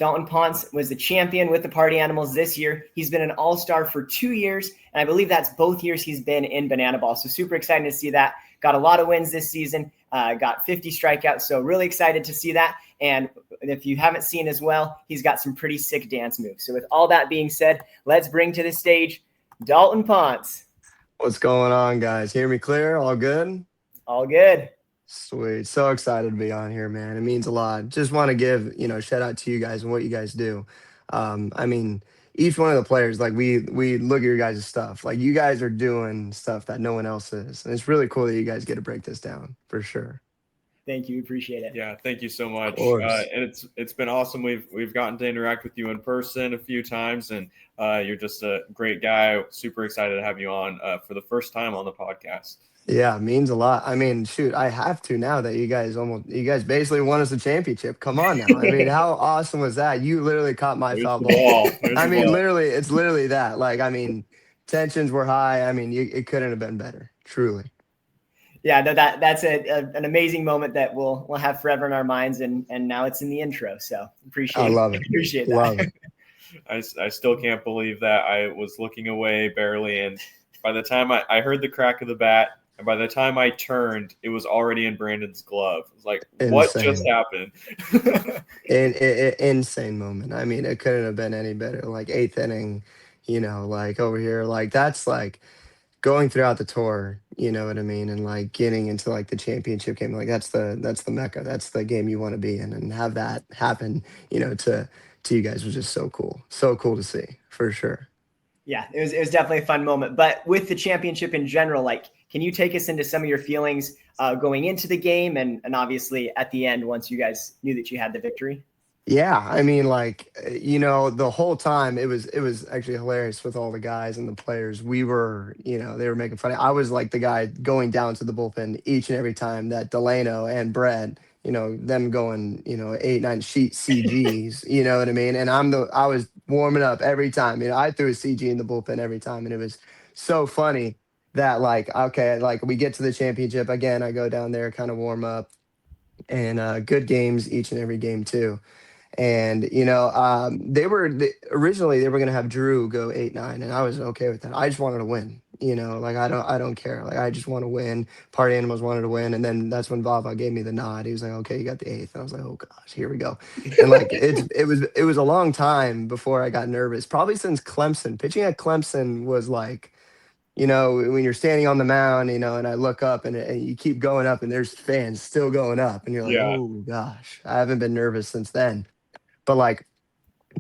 Dalton Ponce was the champion with the Party Animals this year. He's been an all-star for 2 years, and I believe that's both years he's been in Banana Ball. So super excited to see that. Got a lot of wins this season, got 50 strikeouts, so really excited to see that. And if you haven't seen as well, he's got some pretty sick dance moves. So with all that being said, let's bring to the stage Dalton Ponce. What's going on, guys? Hear me clear? All good? All good. Sweet. So excited to be on here, man. It means a lot. Just want to give, shout out to you guys and what you guys do. I mean, each one of the players, like we look at your guys' stuff. Like you guys are doing stuff that no one else is. And it's really cool that you guys get to break this down for sure. Thank you. Appreciate it. Yeah, thank you so much. Of course. And it's been awesome. We've gotten to interact with you in person a few times, and you're just a great guy. Super excited to have you on for the first time on the podcast. Yeah, it means a lot. I mean, shoot, I have to now that you guys basically won us a championship. Come on now. I mean, how awesome was that? You literally caught my foul ball. I mean, literally, it's literally that. Like, I mean, tensions were high. I mean, it couldn't have been better, truly. Yeah, that's an amazing moment that we'll have forever in our minds, and now it's in the intro. So appreciate. I love it. Appreciate that. Love it. I still can't believe that I was looking away barely, and by the time I heard the crack of the bat, and by the time I turned, it was already in Brandon's glove. It was like, insane. What just happened? Insane moment. I mean, it couldn't have been any better. Like 8th inning, like over here, like that's like going throughout the tour, you know what I mean? And like getting into like the championship game, like that's the Mecca. That's the game you want to be in, and have that happen, to you guys was just so cool. So cool to see, for sure. Yeah, it was definitely a fun moment. But with the championship in general, like, can you take us into some of your feelings going into the game and obviously at the end once you guys knew that you had the victory? Yeah, I mean, like, the whole time it was actually hilarious with all the guys and the players. We were, they were making fun. I was like the guy going down to the bullpen each and every time that Delano and Brett, them going, 8, 9 sheet CGs, you know what I mean? And I was warming up every time. I threw a CG in the bullpen every time, and it was so funny that like, okay, like we get to the championship again, I go down there, kind of warm up, and good games each and every game too. And originally they were gonna have Drew go 8, 9, and I was okay with that. I just wanted to win. Like I don't care. Like I just want to win. Party Animals wanted to win, and then that's when Vava gave me the nod. He was like, "Okay, you got the 8th." And I was like, "Oh gosh, here we go." And like it was a long time before I got nervous. Probably since Clemson. Pitching at Clemson was like, when you're standing on the mound, and I look up and you keep going up, and there's fans still going up, and you're like, Yeah. "Oh gosh, I haven't been nervous since then." But like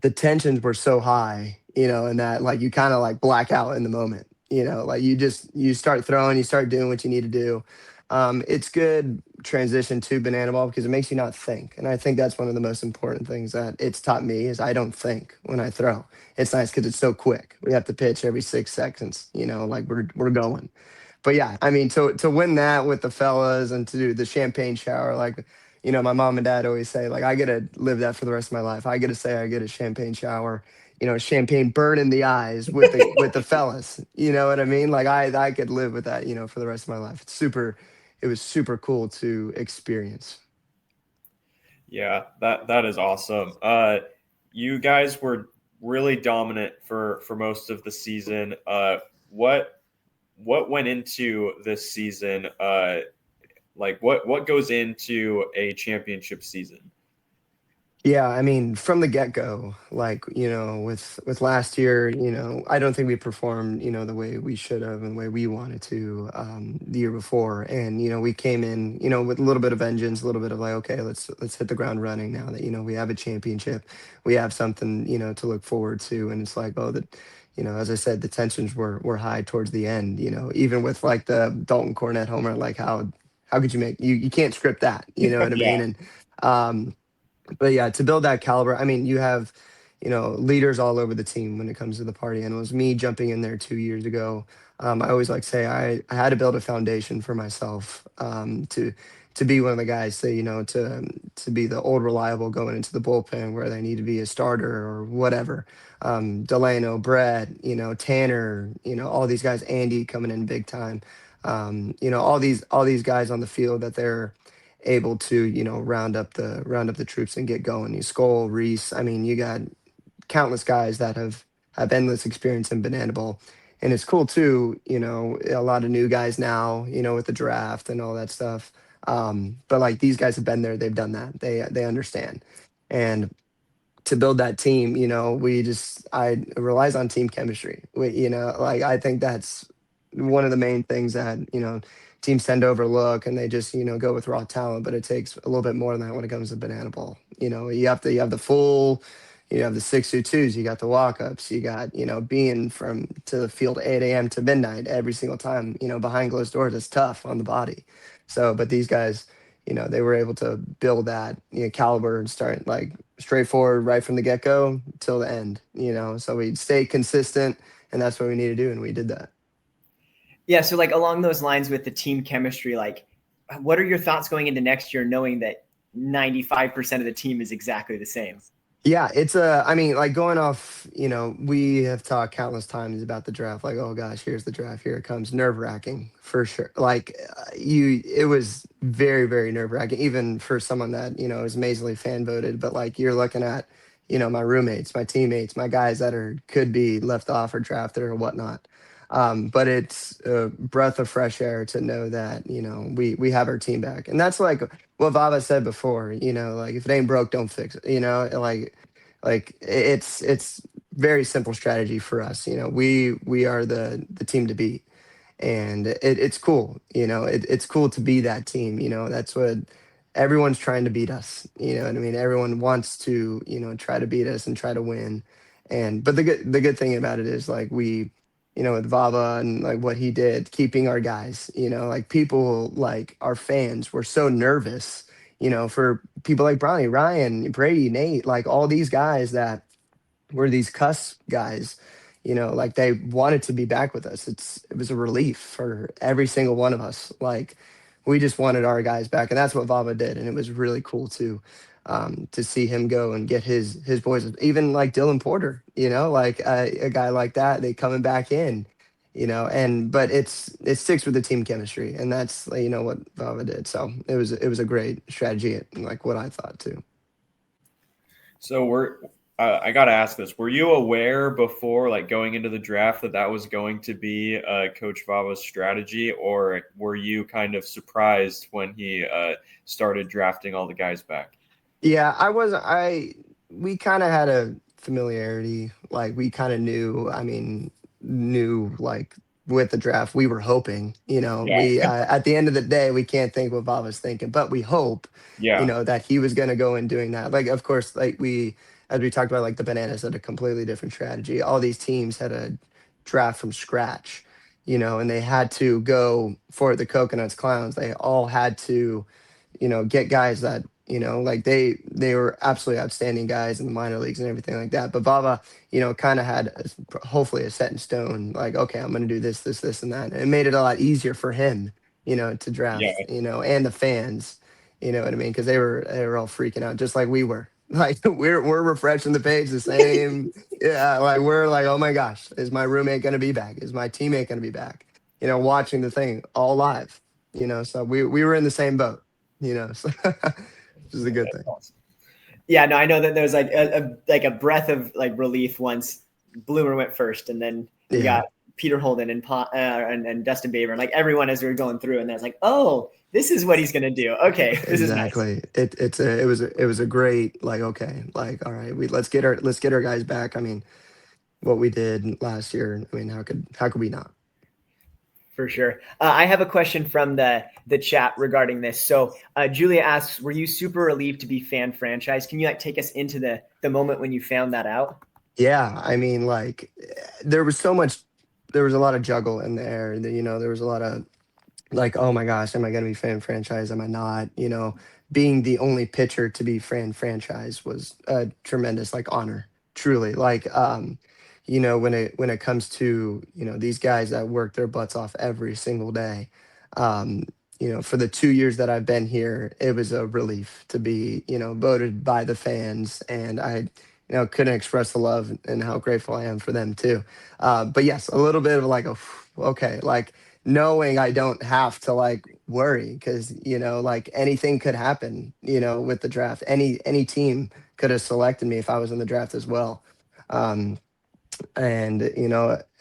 the tensions were so high, and that like you kind of like black out in the moment, like you start throwing, you start doing what you need to do. It's good transition to Banana Ball because it makes you not think. And I think that's one of the most important things that it's taught me is I don't think when I throw. It's nice because it's so quick. We have to pitch every 6 seconds, like we're going. But yeah, I mean, to win that with the fellas and to do the champagne shower, like, my mom and dad always say, like, I get to live that for the rest of my life. I get to say I get a champagne shower, champagne burn in the eyes with the fellas. You know what I mean? Like I could live with that, for the rest of my life. It was super cool to experience. Yeah, that is awesome. You guys were really dominant for most of the season. What went into this season? Like what goes into a championship season? Yeah, I mean, from the get-go, like, with last year, I don't think we performed, the way we should have and the way we wanted to the year before. And, we came in, with a little bit of vengeance, a little bit of like, okay, let's hit the ground running now that, we have a championship. We have something, to look forward to. And it's like, oh, that, as I said, the tensions were high towards the end, even with like the Dalton Cornette homer, like how could you make you can't script that, you know what I Yeah. mean? And but yeah, to build that caliber, I mean, you have, leaders all over the team when it comes to the Party Animals. Me jumping in there 2 years ago, I always like say I had to build a foundation for myself to be one of the guys that, to be the old reliable going into the bullpen where they need to be a starter or whatever. Delano, Brett, Tanner, all these guys, Andy coming in big time. All these guys on the field that they're able to, round up the troops and get going. You Skull, Reese. I mean, you got countless guys that have endless experience in Banana Bowl. And it's cool too, a lot of new guys now, with the draft and all that stuff. But like these guys have been there, they've done that. They understand. And to build that team, I it relies on team chemistry. Like I think that's one of the main things that, teams tend to overlook and they just, go with raw talent, but it takes a little bit more than that when it comes to Banana Ball. You have the full, you have the 6-2-2s, you got the walk-ups, you got, being from to the field 8 a.m. to midnight every single time, behind closed doors. It's tough on the body. So, but these guys, they were able to build that, caliber and start like straightforward right from the get-go till the end, so we stay consistent, and that's what we need to do, and we did that. Yeah, so like along those lines with the team chemistry, like what are your thoughts going into next year knowing that 95% of the team is exactly the same? Yeah, I mean, like going off, we have talked countless times about the draft. Like, oh gosh, here's the draft, here it comes. Nerve-wracking for sure. Like, it was very, very nerve-wracking, even for someone that, is amazingly fan voted. But like, you're looking at, my roommates, my teammates, my guys that could be left off or drafted or whatnot. But it's a breath of fresh air to know that, we have our team back. And that's like what Vava said before, like if it ain't broke, don't fix it, like it's very simple strategy for us. We are the team to beat, and it's cool. It's cool to be that team. That's what everyone's trying to beat us. You know what I mean? Everyone wants to try to beat us and try to win. And but the good thing about it is like we, with Vava and like what he did, keeping our guys. Like people like our fans were so nervous. For people like Bronny, Ryan, Brady, Nate, like all these guys that were these cuss guys, like they wanted to be back with us. It was a relief for every single one of us. Like we just wanted our guys back, and that's what Vava did, and it was really cool to see him go and get his boys, even like Dylan Porter, like a guy like that, they coming back in, but it sticks with the team chemistry, and that's what Vava did. So it was a great strategy, like what I thought too. So I got to ask this. Were you aware before, like going into the draft, that was going to be Coach Vava's strategy, or were you kind of surprised when he started drafting all the guys back? Yeah, we kind of had a familiarity. Like we kind of knew, I mean, knew like with the draft, we were hoping, Yeah. at the end of the day, we can't think what Bob was thinking, but we hope, Yeah. that he was going to go in doing that. Like, of course, like as we talked about, like the Bananas had a completely different strategy. All these teams had a draft from scratch, and they had to go for the Coconuts Clowns. They all had to, get guys that, like they were absolutely outstanding guys in the minor leagues and everything like that. But Vava, kind of had hopefully a set in stone, like, okay, I'm going to do this, this, this, and that. And it made it a lot easier for him, to Yeah. draft, and the fans, you know what I mean? Because they were all freaking out, just like we were. Like we're refreshing the page the same. Yeah, like we're like, oh my gosh, is my roommate going to be back? Is my teammate going to be back? Watching the thing all live. So we were in the same boat. So which is a good thing. Awesome. Yeah, no, I know that there's like a breath of like relief once Bloomer went first, and then you got Peter Holden and Dustin Baber, and like everyone as we were going through, and that's like, oh, this is what he's gonna do. Okay, this exactly. Is nice. It was a great, like, okay, like, all right, let's get our guys back. I mean, what we did last year. I mean, how could we not? For sure. I have a question from the chat regarding this. So Julia asks, were you super relieved to be fan franchise? Can you like take us into the moment when you found that out? Yeah, I mean, like there was a lot of juggle in the air. There was a lot of like, oh my gosh, am I going to be fan franchise? Am I not? Being the only pitcher to be fan franchise was a tremendous like honor, truly. Like, when it comes to these guys that work their butts off every single day, um, for the 2 years that I've been here, it was a relief to be voted by the fans, and I couldn't express the love and how grateful I am for them too. But yes, a little bit of like okay, like knowing I don't have to like worry because like anything could happen, with the draft. Any team could have selected me if I was in the draft as well. Um, and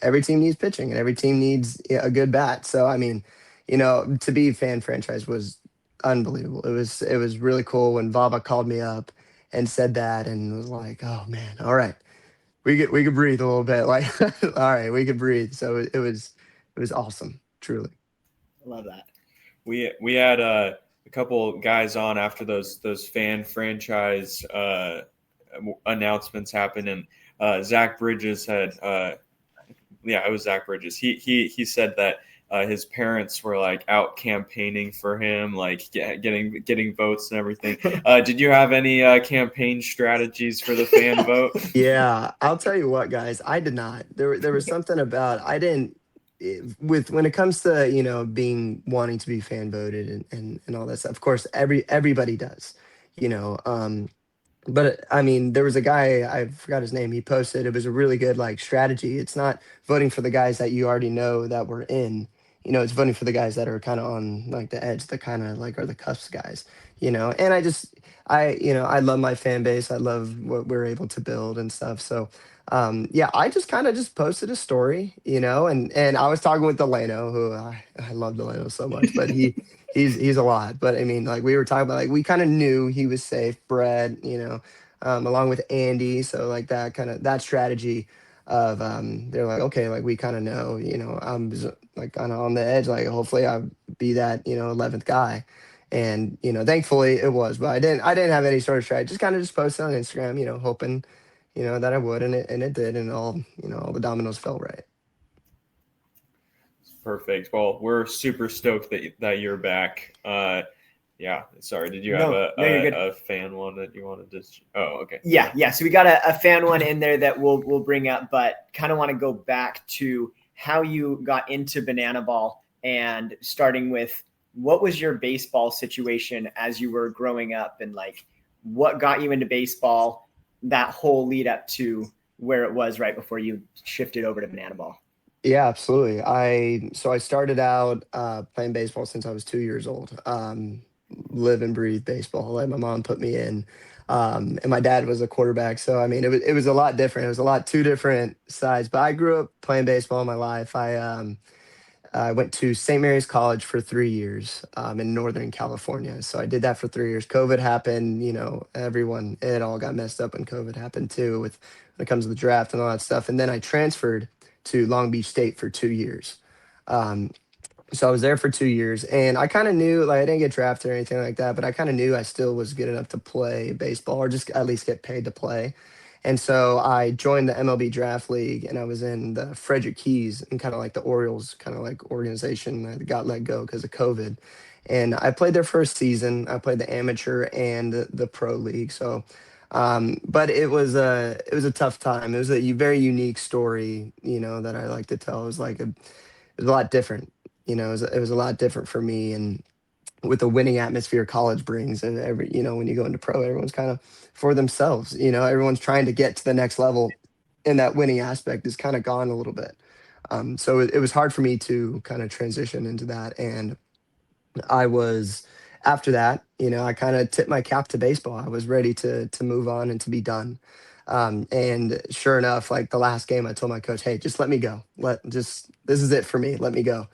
every team needs pitching and every team needs a good bat. So I mean, to be fan franchise was unbelievable. It was really cool when Vava called me up and said that and was like, oh man, all right, we could breathe a little bit, like all right, we could breathe. So it was awesome, truly. I love that. We had a couple guys on after those fan franchise announcements happened, and Zach Bridges had yeah, it was Zach Bridges. He said that his parents were like out campaigning for him, like getting votes and everything. Did you have any campaign strategies for the fan vote? Yeah, I'll tell you what, guys, I did not. There was something about I didn't with when it comes to being wanting to be fan voted and all that stuff. Of course, everybody does, you know. But I mean, there was a guy, I forgot his name. He posted it was a really good like strategy. It's not voting for the guys that you already know that were in. It's voting for the guys that are kind of on like the edge, the kind of like are the cusp guys. And I love my fan base. I love what we're able to build and stuff. So yeah, I just kind of just posted a story, and I was talking with Delano, who I love Delano so much, but he's a lot. But I mean, like we were talking about, like we kind of knew he was safe, Brett, along with Andy. So like that strategy of they're like, okay, like we kind of know, like kind of on the edge, like hopefully I'll be that 11th guy. And thankfully it was, but I didn't have any sort of strategy. Just posted on Instagram, hoping that I would, and it did, and all the dominoes fell right. Perfect. Well, we're super stoked that you're back. Yeah. Sorry. Did you have No, you're good. a fan one that you wanted to? Oh, okay. Yeah. So we got a fan one in there that we'll bring up, but kind of want to go back to how you got into Banana Ball and starting with what was your baseball situation as you were growing up, and like what got you into baseball, that whole lead up to where it was right before you shifted over to Banana Ball. Yeah, absolutely. So I started out playing baseball since I was 2 years old. Live and breathe baseball. Like my mom put me in, and my dad was a quarterback. So I mean, it was a lot different. It was a lot two different sides. But I grew up playing baseball in my life. I went to St. Mary's College for 3 years in Northern California. So I did that for 3 years. COVID happened. It all got messed up when COVID happened too, when it comes to the draft and all that stuff. And then I transferred to Long Beach State for 2 years. Um, so I was there for 2 years, and I kind of knew, like, I didn't get drafted or anything like that, but I kind of knew I still was good enough to play baseball, or just at least get paid to play. And so I joined the MLB Draft League, and I was in the Frederick Keys, and kind of like the Orioles kind of like organization that got let go because of COVID. And I played their first season. I played the amateur and the pro league. So, but it was a tough time. It was a very unique story, that I like to tell. It was a lot different. It was a lot different for me, and with the winning atmosphere college brings, and when you go into pro, everyone's kind of for themselves. Everyone's trying to get to the next level, and that winning aspect is kind of gone a little bit. So it was hard for me to kind of transition into that, and I was after that, I kind of tipped my cap to baseball. I was ready to move on and to be done. And sure enough, like the last game, I told my coach, "Hey, just let me go. This is it for me. Let me go."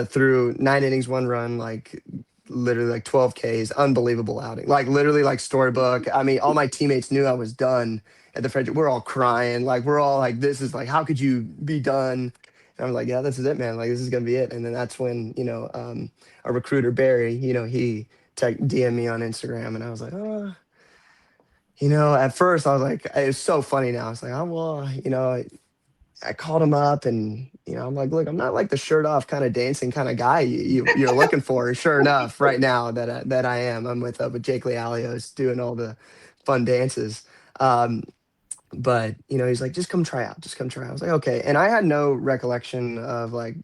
Through 9 innings, 1 run, like literally like 12 Ks, unbelievable outing. Like literally like storybook. I mean, all my teammates knew I was done at the Frederick. We're all crying. Like we're all like, this is like, how could you be done? And I'm like, yeah, this is it, man. Like this is gonna be it. And then that's when, our recruiter Barry, he DM me on Instagram, and I was like, oh, at first I was like, it was so funny now. I was like, oh well, I called him up, and I'm like, look, I'm not like the shirt off kind of dancing kind of guy you're looking for. Sure enough, right now that I am, I'm with Jake Lealios doing all the fun dances. But he's like, just come try out, just come try out. I was like, okay. And I had no recollection of like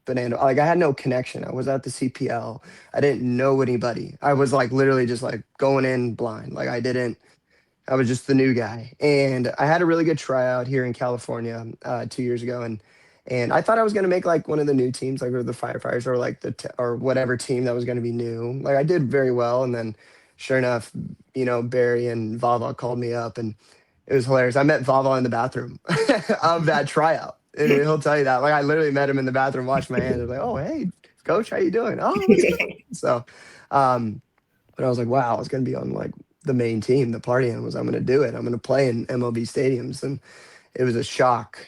Banana, like I had no connection. I was at the CPL. I didn't know anybody. I was like literally just like going in blind. Like I was just the new guy. And I had a really good tryout here in California 2 years ago, And I thought I was going to make like one of the new teams, like or the Firefighters or like or whatever team that was going to be new. Like I did very well. And then sure enough, Barry and Vava called me up, and it was hilarious. I met Vava in the bathroom of that tryout. And he'll tell you that. Like I literally met him in the bathroom, washed my hands. I was like, oh, hey, coach, how you doing? Oh, what's good? So, but I was like, wow, I was going to be on like the main team, the party animals. I'm going to do it. I'm going to play in MLB stadiums. And it was a shock,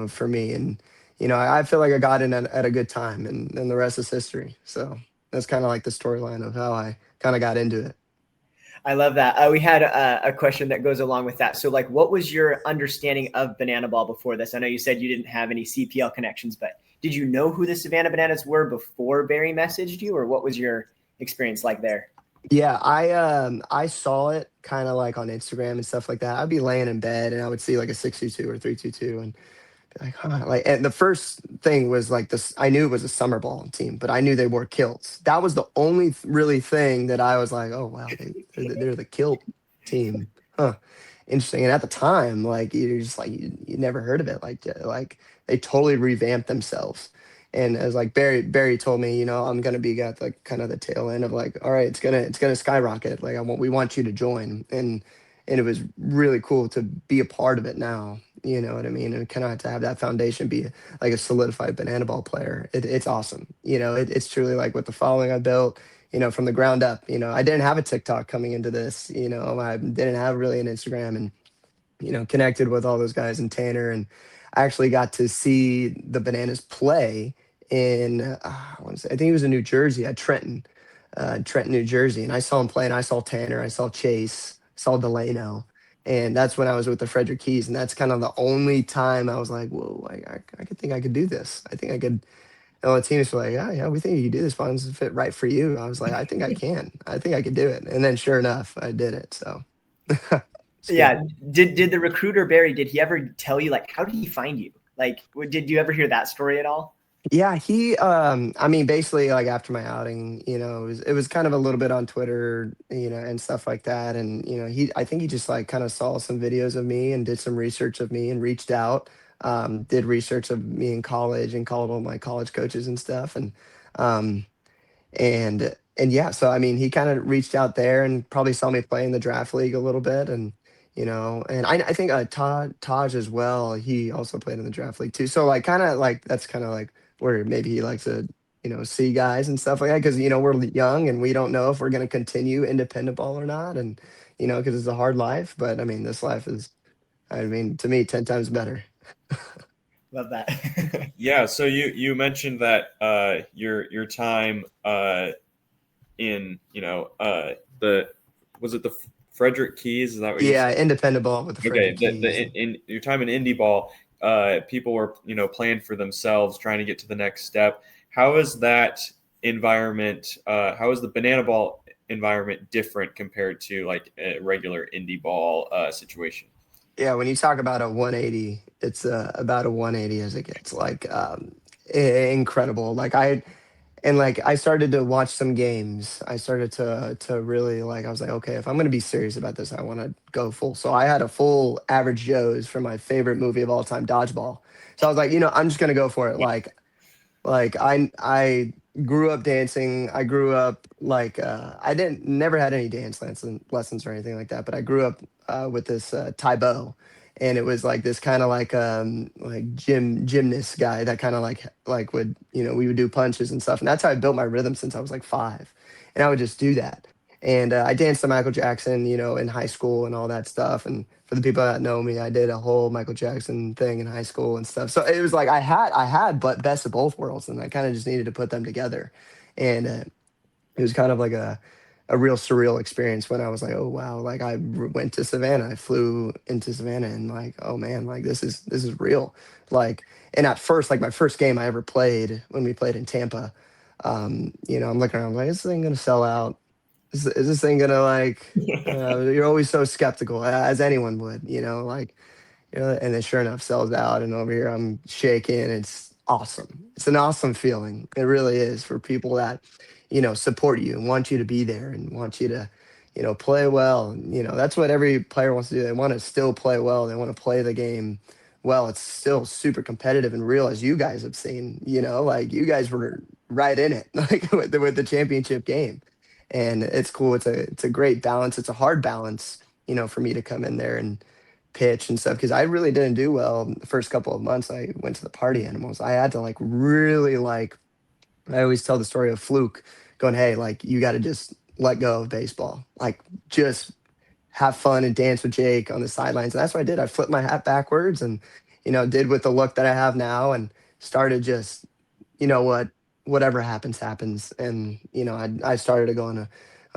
for me. And, I feel like I got in at a good time, and the rest is history. So that's kind of like the storyline of how I kind of got into it. I love that. We had a question that goes along with that. So like, what was your understanding of Banana Ball before this? I know you said you didn't have any CPL connections, but did you know who the Savannah Bananas were before Barry messaged you, or what was your experience like there? Yeah, I saw it kind of like on Instagram and stuff like that. I'd be laying in bed and I would see like a 622 or 322 and be like, huh. Like, and the first thing was like this. I knew it was a summer ball team, but I knew they wore kilts. That was the only really thing that I was like, oh wow, they're the kilt team, huh? Interesting. And at the time, like you're just like you never heard of it. Like they totally revamped themselves. And as like Barry told me, I'm gonna be at like kind of the tail end of like, all right, it's gonna skyrocket. Like we want you to join, and it was really cool to be a part of it now. You know what I mean? And kind of to have that foundation be like a solidified banana ball player. It's awesome. It's truly like with the following I built, from the ground up. I didn't have a TikTok coming into this. I didn't have really an Instagram, and connected with all those guys and Tanner, and I actually got to see the Bananas play in I want to say I think he was in New Jersey at Trenton, New Jersey, and I saw him play, and I saw Tanner, I saw Chase, saw Delano, and that's when I was with the Frederick Keys, and that's kind of the only time I was like, whoa, I could think I could do this. I think I could. And all the teams were like, yeah, we think you could do this. Bonds fit right for you. I was like, I think I can. I think I could do it. And then sure enough, I did it. So. Yeah. Did the recruiter Barry, did he ever tell you like, how did he find you? Like, did you ever hear that story at all? Yeah, he I mean basically like after my outing, it was kind of a little bit on Twitter, and stuff like that. And I think he just like kind of saw some videos of me and did some research of me and reached out, did research of me in college and called all my college coaches and stuff. Um and yeah, so I mean, he kind of reached out there and probably saw me play in the draft league a little bit, and I think Taj as well. He also played in the draft league too. So like, kind of like that's kind of like where maybe he likes to see guys and stuff like that, because we're young and we don't know if we're going to continue independent ball or not, and because it's a hard life. But I mean, this life is, I mean, to me, 10 times better. Love that. Yeah. So you mentioned that your time in the was it the Frederick Keys? Is that what you Yeah, said? independent ball with the Okay. Frederick Keys. In your time in indie ball, people were playing for themselves, trying to get to the next step. How is that environment? How is the banana ball environment different compared to like a regular indie ball situation? Yeah, when you talk about a 180, it's about a 180 as it gets. Like incredible. Like I started to watch some games. I started to really like. I was like, okay, if I'm going to be serious about this, I want to go full. So I had a full Average Joe's for my favorite movie of all time, Dodgeball. So I was like, I'm just going to go for it. Like I grew up dancing. I grew up like I didn't never had any dance lessons or anything like that. But I grew up with this Taibo, and it was like this kind of like gymnast guy that kind of like would we would do punches and stuff, and that's how I built my rhythm since I was like 5, and I would just do that. And I danced to Michael Jackson, in high school and all that stuff. And for the people that know me, I did a whole Michael Jackson thing in high school and stuff. So it was like I had but best of both worlds, and I kind of just needed to put them together. And it was kind of like a real surreal experience when I was like, oh wow, like went to Savannah, I flew into Savannah, and like, oh man, like this is real. Like, and at first, like my first game I ever played when we played in Tampa, I'm looking around like, is this thing gonna sell out? Is this thing gonna like? You're always so skeptical, as anyone would, like, and then sure enough, sells out, and over here I'm shaking. It's awesome. It's an awesome feeling. It really is, for people that support you and want you to be there and want you to play well. And that's what every player wants to do. They want to still play well. They want to play the game well, it's still super competitive and real, as you guys have seen. Like you guys were right in it, like with the championship game, and it's cool. It's a great balance. It's a hard balance, for me to come in there and pitch and stuff, because I really didn't do well the first couple of months. I went to the Party Animals. I had to like really like. I always tell the story of Fluke going, hey, like you got to just let go of baseball, like just have fun and dance with Jake on the sidelines. And that's what I did. I flipped my hat backwards and, did with the look that I have now, and started just, whatever happens, happens. And, I started to go on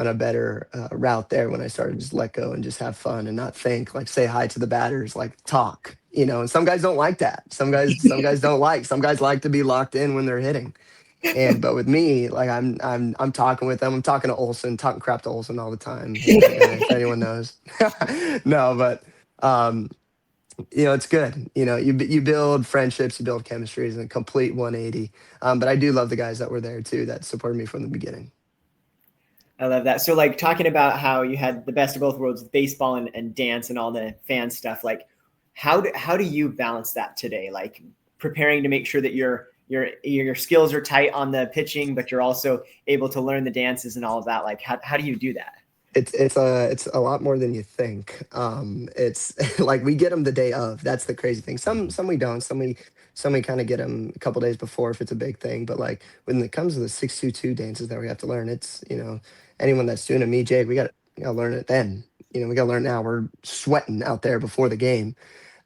a better route there when I started to just let go and just have fun and not think, like say hi to the batters, like talk, and some guys don't like that. Some guys don't like, some guys like to be locked in when they're hitting. But with me, like I'm talking with them. I'm talking to Olson, talking crap to Olson all the time. That guy, if anyone knows. No, but it's good. You build friendships, you build chemistry. It's a complete 180. But I do love the guys that were there too, that supported me from the beginning. I love that. So like talking about how you had the best of both worlds with baseball and dance and all the fan stuff, like how do you balance that today? Like preparing to make sure that your skills are tight on the pitching, but you're also able to learn the dances and all of that. Like how do you do that? It's a lot more than you think. It's like we get them the day of. That's the crazy thing. Some we don't. Some we kind of get them a couple days before if it's a big thing. But like when it comes to the 622 dances that we have to learn, it's anyone that's doing it, me, Jake, we got to learn it then. We got to learn now. We're sweating out there before the game,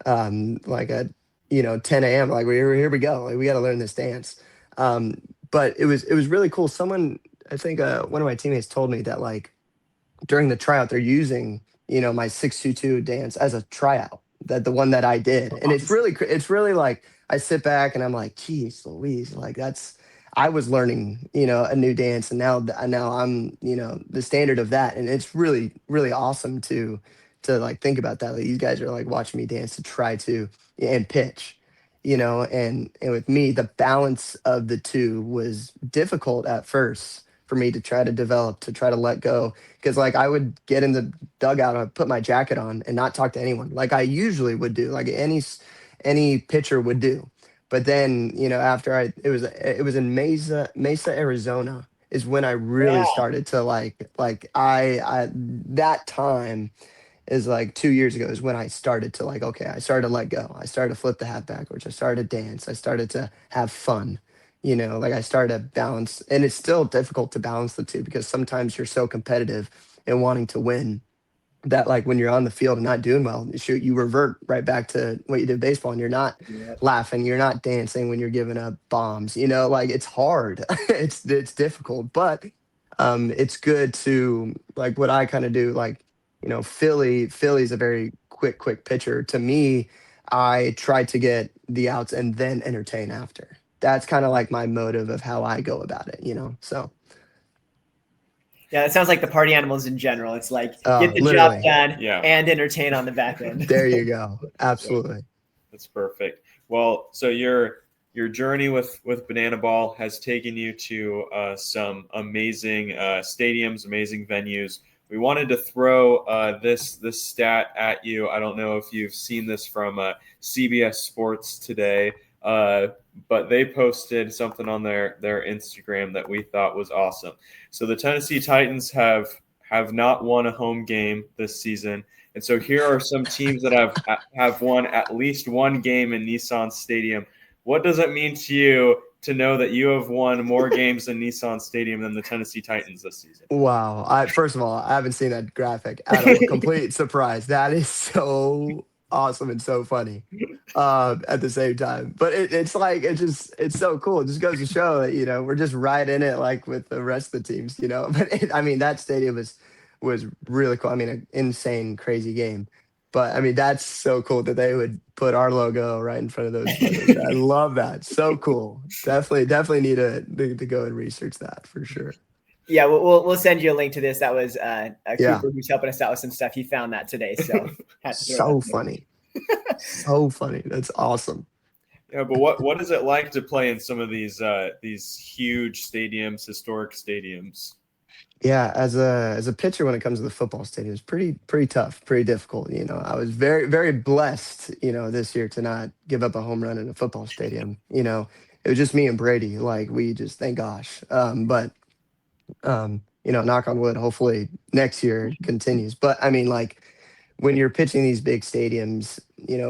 like at 10 a.m. Like here we go. Like we got to learn this dance. But it was really cool. Someone, I think one of my teammates told me that like during the tryout they're using my 622 dance as a tryout, that the one that I did. And it's really like I sit back and I'm like, geez Louise, like I was learning a new dance, and now I'm the standard of that. And it's really really awesome to like think about that. Like these guys are like watching me dance to try to and pitch, and with me the balance of the two was difficult at first for me to try to develop, to try to let go. Because like I would get in the dugout, I'd put my jacket on and not talk to anyone, like I usually would do, like any pitcher would do. But then after it was in Mesa, Arizona, is when I really started to like I that time is like 2 years ago, is when I started to like, okay, I started to let go. I started to flip the hat backwards. I started to dance. I started to have fun. Like I started to balance, and it's still difficult to balance the two, because sometimes you're so competitive and wanting to win that like when you're on the field and not doing well, shoot, you revert right back to what you did in baseball, and you're not laughing, you're not dancing when you're giving up bombs, like it's hard. it's difficult, but it's good to like what I kind of do, like Philly's a very quick pitcher. To me, I try to get the outs and then entertain after. That's kind of like my motive of how I go about it, so. Yeah, it sounds like the Party Animals in general. It's like get the literally. job done and entertain on the back end. There you go. Absolutely. That's perfect. Well, so your journey with Banana Ball has taken you to some amazing stadiums, amazing venues. We wanted to throw this stat at you. I don't know if you've seen this from CBS Sports today, but they posted something on their Instagram that we thought was awesome. So the Tennessee Titans have not won a home game this season. And so here are some teams that have won at least one game in Nissan Stadium. What does it mean to you to know that you have won more games in Nissan Stadium than the Tennessee Titans this season? Wow. First of all, I haven't seen that graphic at all. Complete surprise. That is so awesome and so funny at the same time. But it's like, it's so cool. It just goes to show that, we're just right in it like with the rest of the teams, But that stadium was really cool. An insane, crazy game. But that's so cool that they would put our logo right in front of those photos. I love that. So cool. Definitely need to go and research that for sure. Yeah, we'll send you a link to this. That was Cooper who's helping us out with some stuff. He found that today, so so funny. So funny. That's awesome. Yeah, but what is it like to play in some of these huge stadiums, historic stadiums? Yeah, as a pitcher when it comes to the football stadium, it's pretty tough, pretty difficult. I was very blessed, this year to not give up a home run in a football stadium. It was just me and Brady. Like we just thank gosh. But knock on wood, hopefully next year it continues. But I mean, like when you're pitching these big stadiums,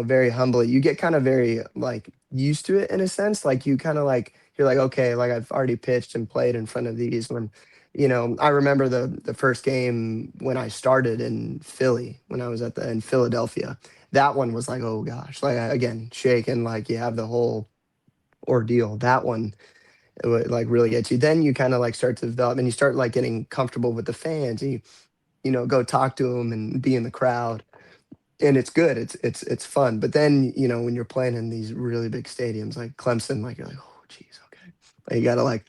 very humbly, you get kind of very like used to it in a sense. Like you kind of like you're like, okay, like I've already pitched and played in front of these when I remember the first game when I started in Philly, when I was in Philadelphia. That one was like, oh gosh, like again, shaking, like you have the whole ordeal. That one it would like really get you. Then you kind of like start to develop and you start like getting comfortable with the fans and you go talk to them and be in the crowd and it's good. It's fun. But then when you're playing in these really big stadiums like Clemson, like you're like, oh geez, okay. Like, you gotta like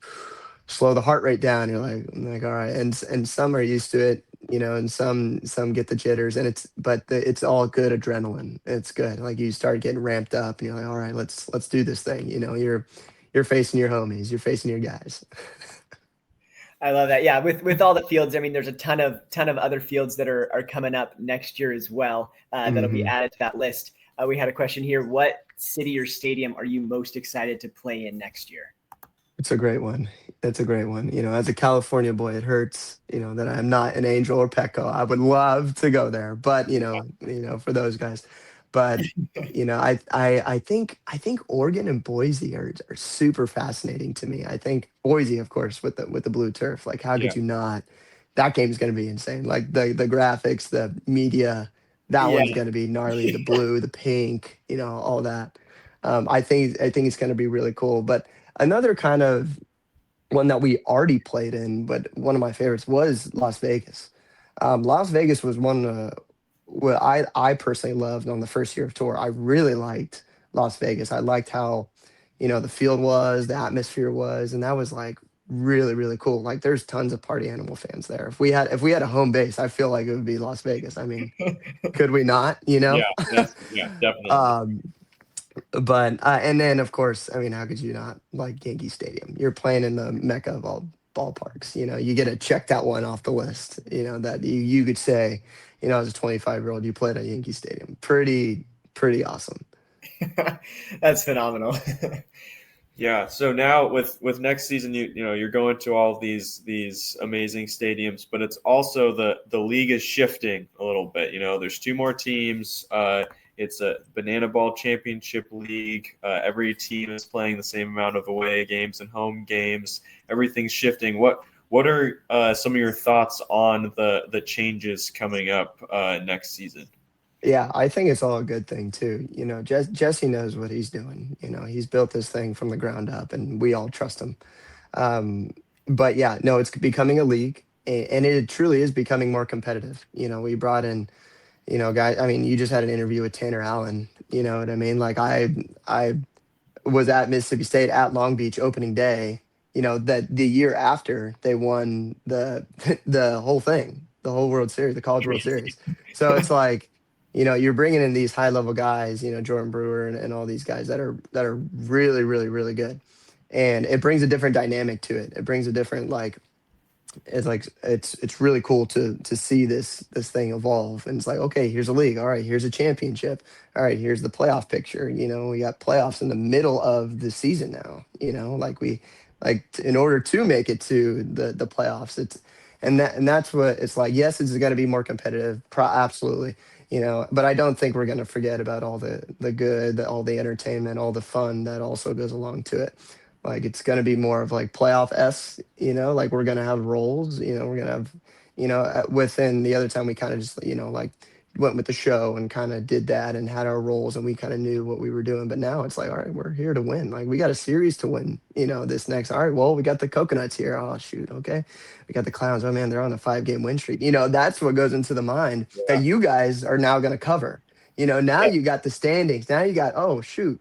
slow the heart rate down. You're like all right. And some are used to it, and some get the jitters. And it's all good adrenaline. It's good. Like you start getting ramped up, and you're like, all right, let's do this thing. You're facing your homies. You're facing your guys. I love that. Yeah, with all the fields, I mean, there's a ton of other fields that are coming up next year as well that'll be added to that list. We had a question here: what city or stadium are you most excited to play in next year? It's a great one. It's a great one. As a California boy, it hurts, that I'm not an Angel or Petco. I would love to go there, but for those guys. But I think Oregon and Boise are super fascinating to me. I think Boise, of course, with the blue turf. Like, how Yeah. could you not? That game's going to be insane. Like the graphics, the media. That Yeah. one's going to be gnarly. The blue, the pink, all that. I think it's going to be really cool. But another kind of one that we already played in, but one of my favorites was Las Vegas. Las Vegas was one what I personally loved on the first year of tour. I really liked Las Vegas. I liked how the field was, the atmosphere was, and that was like really cool. Like there's tons of party animal fans there. If we had a home base, I feel like it would be Las Vegas. I mean, could we not? Yeah, yeah, definitely. Um, but and then of course, I mean, how could you not like Yankee Stadium? You're playing in the mecca of all ballparks. You get to check that one off the list. That you could say, as a 25-year-old, you played at Yankee Stadium. Pretty awesome. That's phenomenal. Yeah. So now with next season, you're going to all these amazing stadiums, but it's also the league is shifting a little bit. There's two more teams. It's a Banana Ball Championship League. Every team is playing the same amount of away games and home games. Everything's shifting. What are some of your thoughts on the changes coming up next season? Yeah, I think it's all a good thing too. Jesse knows what he's doing. He's built this thing from the ground up, and we all trust him. But yeah, no, it's becoming a league, and it truly is becoming more competitive. We brought in, guys. I mean, you just had an interview with Tanner Allen. You know what I mean? Like I was at Mississippi State at Long Beach opening day. That the year after they won the the whole thing, the whole World Series, the College World Series. So it's like. You're bringing in these high level guys, Jordan Brewer and all these guys that are really good, and it brings a different dynamic to it. It brings a different it's really cool to see this thing evolve. And it's like, okay, here's a league. All right, here's a championship. All right, here's the playoff picture. We got playoffs in the middle of the season now. In order to make it to the playoffs, that's what it's like. Yes, it's going to be more competitive, absolutely. But I don't think we're going to forget about all the good, all the entertainment, all the fun that also goes along to it. Like it's going to be more of like playoff s. Like we're going to have roles. We're going to have, within the other time we kind of just like went with the show and kind of did that and had our roles and we kind of knew what we were doing. But now it's like, all right, we're here to win. Like we got a series to win. This next. All right, well, we got the coconuts here. Oh shoot, okay. We got the clowns. Oh man, they're on a 5-game win streak. That's what goes into the mind that you guys are now going to cover. Now you got the standings. Now you got, oh shoot,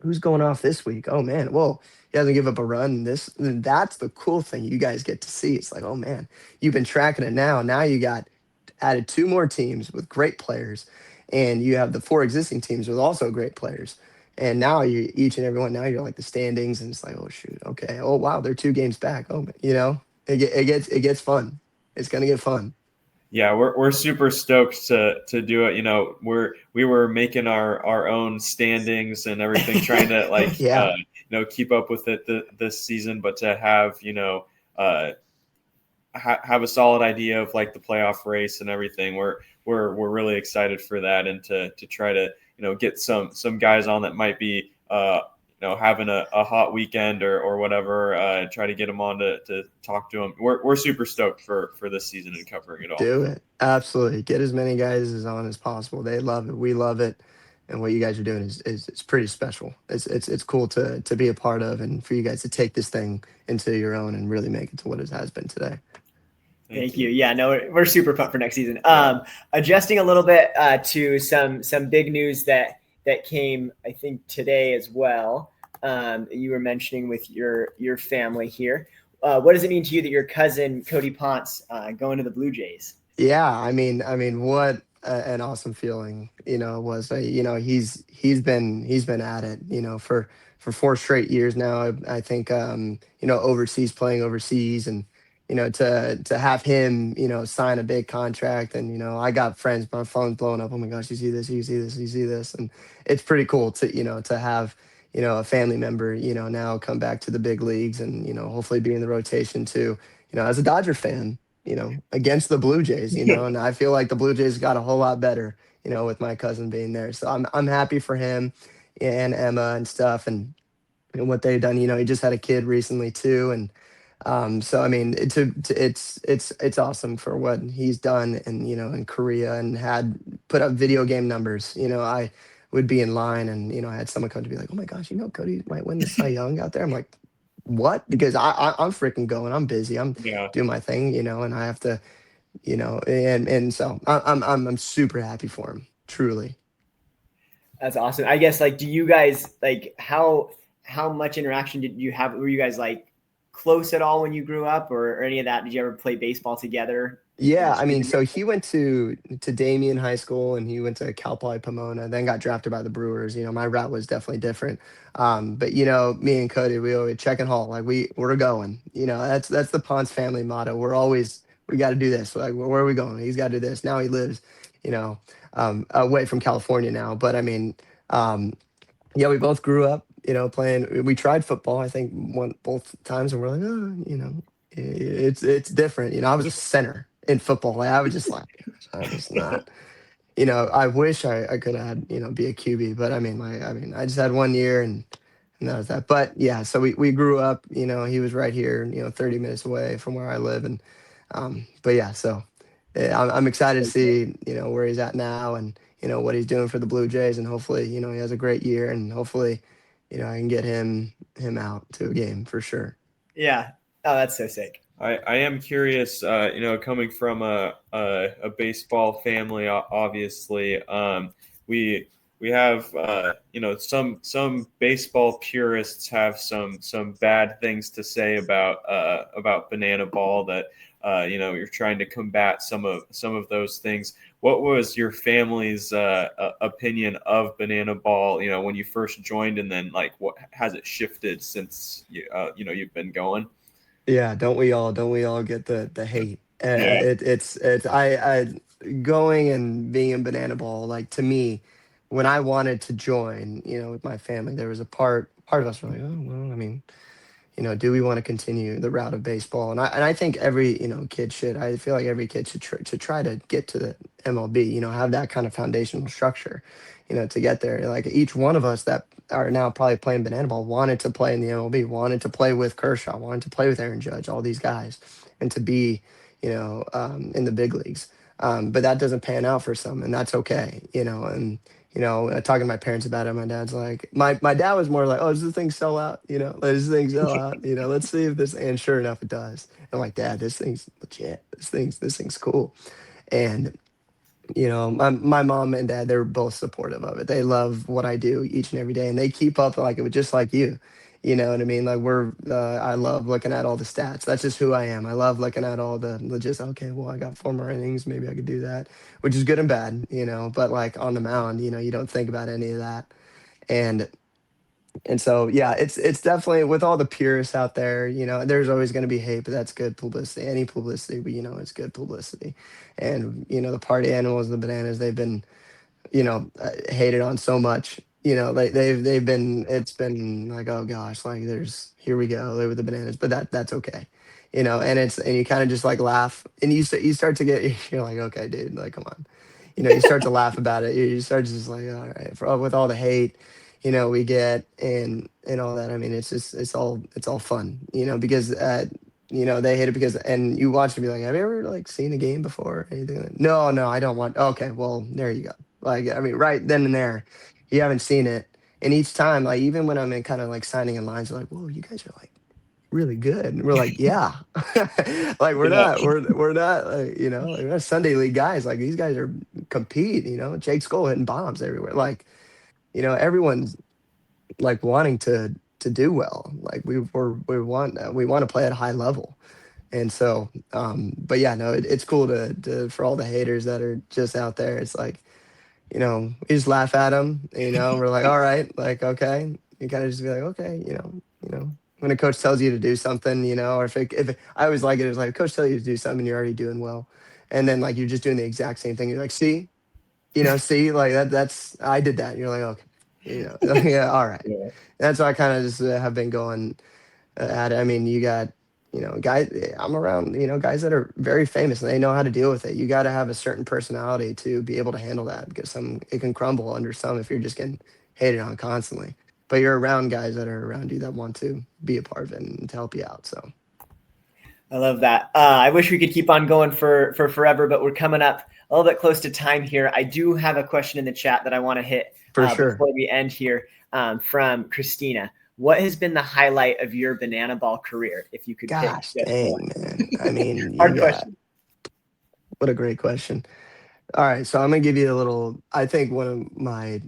who's going off this week? Oh man, whoa, he hasn't give up a run. That's the cool thing you guys get to see. It's like, oh man, you've been tracking it now. Now you got added 2 more teams with great players, and you have the 4 existing teams with also great players. And now each and every one. Now you're like the standings, and it's like, oh shoot, okay, oh wow, they're 2 games back. Oh, it gets fun. It's gonna get fun. Yeah, we're super stoked to do it. We were making our own standings and everything, trying to Yeah. keep up with it this season, but to have uh, have a solid idea of like the playoff race and everything. We're really excited for that, and to try to get some guys on that might be having a hot weekend or whatever. Try to get them on to talk to them. We're super stoked for this season and covering it all. Do it. Absolutely. Get as many guys as on as possible. They love it. We love it. And what you guys are doing is it's pretty special. It's cool to be a part of, and for you guys to take this thing into your own and really make it to what it has been today. Thank you. Yeah, no, we're super pumped for next season. Adjusting a little bit to some big news that came, I think, today as well. You were mentioning with your family here. What does it mean to you that your cousin Cody Ponce going to the Blue Jays? Yeah, I mean, what an awesome feeling, was, he's been at it, for 4 straight years now. I think, playing overseas, and to have him, sign a big contract, and I got friends, my phone's blowing up. Oh my gosh, you see this, you see this, you see this, and it's pretty cool to have a family member now come back to the big leagues, and hopefully be in the rotation too. As a Dodger fan, against the Blue Jays, and I feel like the Blue Jays got a whole lot better, with my cousin being there. So I'm happy for him and Emma and stuff, and what they've done. He just had a kid recently too, and so I mean, it's awesome for what he's done, and in Korea, and had put up video game numbers. I would be in line, and I had someone come to be like, "Oh my gosh, Cody might win the Cy Young out there." I'm like, what? Because I'm freaking going. I'm busy. I'm doing my thing, and I have to, and so I'm super happy for him. Truly. That's awesome. I guess, do you guys how much interaction did you have? Were you guys close at all when you grew up, or any of that? Did you ever play baseball together? Yeah, I mean, so he went to Damien High School, and he went to Cal Poly Pomona, then got drafted by the Brewers. My route was definitely different. But me and Cody, we always check and haul, like we're going. That's the Ponce family motto. We got to do this. Like, where are we going? He's got to do this. Now he lives, away from California now. But I mean, yeah, we both grew up, playing. We tried football, I think, both times, and we're like, oh, it's different. I was a center in football. I was just like, I was not. I wish I could have had, be a QB, but I mean, I just had 1 year, and that was that. But yeah, so we grew up. He was right here, 30 minutes away from where I live, and but yeah, so I'm excited to see where he's at now, and what he's doing for the Blue Jays, and hopefully he has a great year, and hopefully I can get him out to a game for sure. Yeah. Oh, that's so sick. I am curious, coming from a baseball family, obviously, we have, some baseball purists have some bad things to say about banana ball, that, you're trying to combat some of those things. What was your family's opinion of banana ball, when you first joined, and then what has it shifted since you've been going? Yeah, don't we all get the hate? Yeah. It's I going and being in banana ball, like, to me, when I wanted to join, with my family, there was a part of us were like, oh well, I mean, do we want to continue the route of baseball? And I think every kid should. I feel like every kid should try to get to the MLB. Have that kind of foundational structure, to get there. Like, each one of us that are now probably playing banana ball wanted to play in the MLB, wanted to play with Kershaw, wanted to play with Aaron Judge, all these guys, and to be in the big leagues. But that doesn't pan out for some, and that's okay. And talking to my parents about it, my dad's like, my dad was more like, oh, does this thing sell out? Let this thing sell out. Let's see if this, and sure enough, it does. I'm like, Dad, this thing's legit. This thing's cool. And, my mom and dad, they're both supportive of it. They love what I do each and every day, and they keep up like it was just like you. You know what I mean? Like, I love looking at all the stats. That's just who I am. I love looking at all the just, okay, well, I got 4 more innings. Maybe I could do that, which is good and bad, but like on the mound, you don't think about any of that. And, And so, yeah, it's definitely with all the purists out there, there's always going to be hate, but that's good publicity. Any publicity, but it's good publicity. And the party animals, the bananas, they've been hated on so much. They've been it's been like, oh gosh, like there's here we go there with the bananas, but that's okay. And you kind of just like laugh, and you start to get you're like, okay, dude, like come on. You start to laugh about it. You start to just like, all right, with all the hate, we get and all that. I mean, it's all fun, because they hate it because, and you watch it be like, have you ever like seen a game before or anything? No, no, I don't want. Okay, well, there you go. Like, I mean, right then and there, you haven't seen it. And each time, like, even when I'm in kind of like signing in lines, they're like, whoa, you guys are like really good. And we're like, yeah. Like, Yeah. we're not, like, like, we're not Sunday league guys. Like, these guys are compete, Jake Skull hitting bombs everywhere. Like, everyone's like wanting to do well. Like, we want to play at a high level. And so, but yeah, no, it's cool to for all the haters that are just out there. It's like, we just laugh at them, we're like, all right, like, okay. You kind of just be like, okay, when a coach tells you to do something, or I always like it, it's like a coach tells you to do something, you're already doing well. And then like, you're just doing the exact same thing. You're like, see, like I did that. And you're like, okay, yeah, all right. Yeah. That's why I kind of just have been going at it. I mean, you got, guys, I'm around, guys that are very famous and they know how to deal with it. You got to have a certain personality to be able to handle that, because it can crumble under some if you're just getting hated on constantly. But you're around guys that are around you that want to be a part of it and to help you out. So I love that. I wish we could keep on going for forever, but we're coming up a little bit close to time here. I do have a question in the chat that I want to hit for sure before we end here, from Christina. What has been the highlight of your banana ball career, if you could gosh pick just dang, one? man. I mean, Hard question. What a great question. All right, so I'm gonna give you a little. I think one of my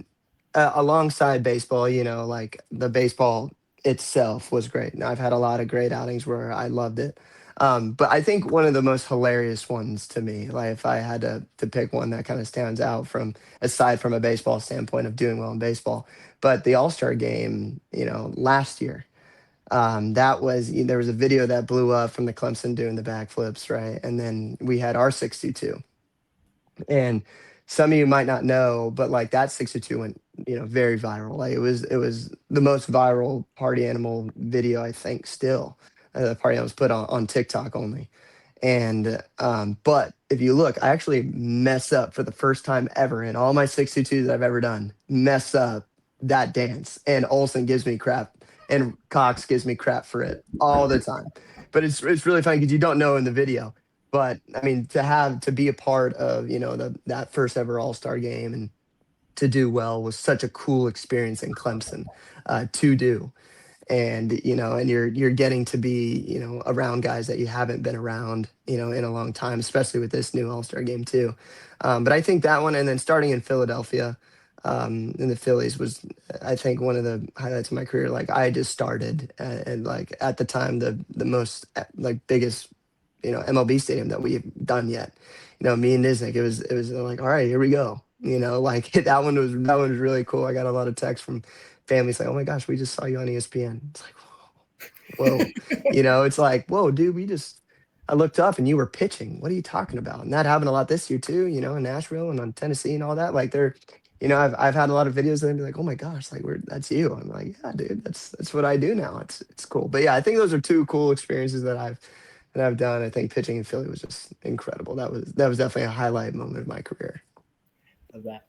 alongside baseball, like the baseball itself was great. And I've had a lot of great outings where I loved it. But I think one of the most hilarious ones to me, like if I had to pick one that kind of stands out from aside from a baseball standpoint of doing well in baseball, but the All-Star game, last year, there was a video that blew up from the Clemson doing the backflips, right? And then we had our 622. And some of you might not know, but like that 622 went, very viral. Like it was the most viral party animal video, I think, still. The party animals put on TikTok only. And but if you look, I actually mess up for the first time ever in all my 622s that I've ever done, mess up that dance. And Olsen gives me crap, and Cox gives me crap for it all the time. But it's really funny because you don't know in the video. But I mean, to be a part of that first ever All-Star game and to do well was such a cool experience in Clemson to do. And and you're getting to be around guys that you haven't been around in a long time, especially with this new All-Star game too. But I think that one, and then starting in Philadelphia, in the Phillies, was I think one of the highlights of my career. Like I just started, and like at the time the most like biggest MLB stadium that we've done yet. Me and Niznik, it was like, all right, here we go. Like that one was really cool. I got a lot of texts from families like, oh my gosh, we just saw you on ESPN. It's like, whoa. It's like, whoa, dude, I looked up and you were pitching. What are you talking about? And that happened a lot this year too, in Nashville and on Tennessee and all that. Like I've had a lot of videos that be like, oh my gosh, like that's you. I'm like, yeah, dude, that's what I do now. It's cool. But yeah, I think those are two cool experiences that I've done. I think pitching in Philly was just incredible. That was definitely a highlight moment of my career. Love that.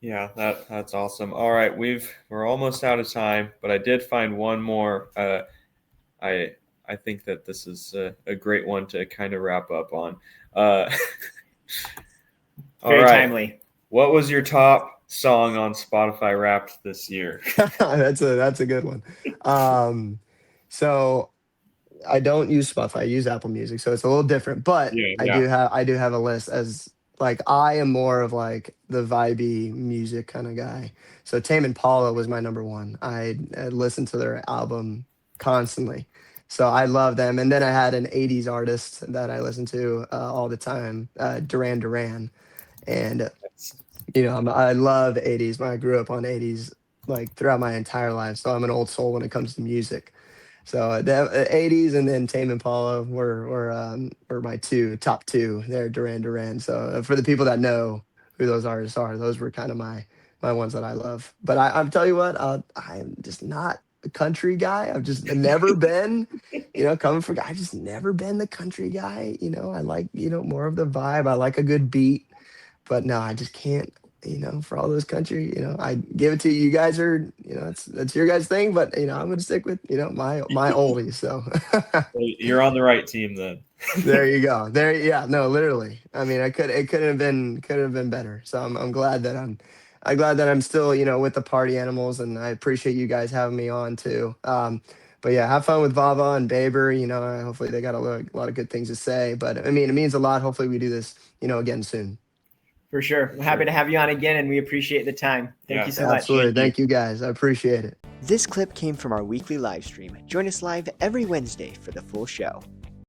Yeah, that's awesome. All right, we're almost out of time, but I did find one more. I think that this is a great one to kind of wrap up on. All Very right. timely. What was your top song on Spotify Wrapped this year? That's a good one. So I don't use Spotify. I use Apple Music, so it's a little different. But Yeah. I do have a list, as like I am more of like the vibey music kind of guy. So Tame Impala was my number one. I listened to their album constantly, so I love them. And then I had an '80s artist that I listened to all the time, Duran Duran, and I love '80s. I grew up on '80s like throughout my entire life. So I'm an old soul when it comes to music. So the 80s and then Tame Impala were my top two. They're Duran Duran. So for the people that know who those artists are, those were kind of my ones that I love. But I'm tell you what, I'm just not a country guy. I've just never been, coming from, I've just never been the country guy. I like, more of the vibe. I like a good beat, but no, I just can't, for all those country, I give it to you. You guys are, that's your guys thing, but I'm going to stick with, my oldies. So You're on the right team then. there you go. Yeah, no, literally. I mean, it could have been better. So I'm glad that I'm still, with the Party Animals, and I appreciate you guys having me on too. But yeah, have fun with Vava and Baber. Hopefully they got a lot of good things to say. But I mean, it means a lot. Hopefully we do this, again soon. For sure. We're happy to have you on again, and we appreciate the time. Thank you so much. Absolutely. Thank you guys. I appreciate it. This clip came from our weekly live stream. Join us live every Wednesday for the full show.